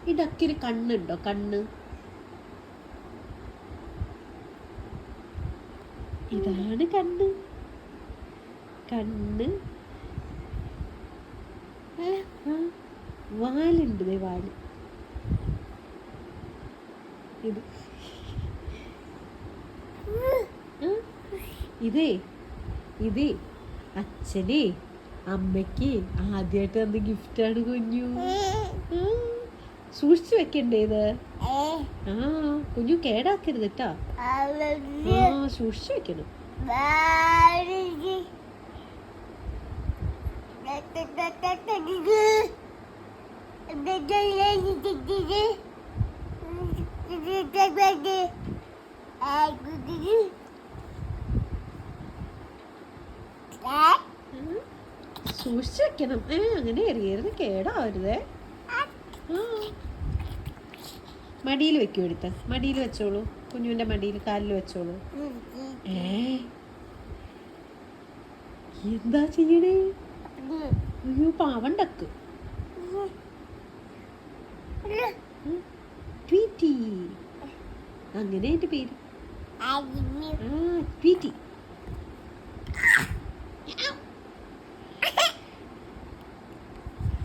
ഈ ഡക്കിന് കണ്ണുണ്ടോ? കണ്ണ് ഇതാണ് കണ്ണ്. കണ്ണ് വാലുണ്ട്, വാല്. ഇത് ഇതേ ഇതേ അച്ഛനെ അമ്മയ്ക്ക് ആദ്യമായിട്ട് തന്ന ഗിഫ്റ്റാണ് കുഞ്ഞു. സൂക്ഷിച്ചു വെക്കണ്ടേ ഇത്? കുഞ്ഞു കേടാക്കരുത് കേട്ടാ. സൂക്ഷിച്ചു വെക്കണം. സൂക്ഷിച്ചു വെക്കണം. അങ്ങനെ എറിയരുത്, കേടാവരുതേ. മടിയിൽ വെക്കൂ, എടുത്ത് മടിയിൽ വെച്ചോളൂ. കുഞ്ഞുവിന്റെ മടിയിൽ കാലിൽ വെച്ചോളൂ. എന്താ ചെയ്യണേ? അയ്യോ, പാവം ഡക്ക്. ട്വീറ്റി, അങ്ങനെ എന്റെ പേര്. ട്വീറ്റി.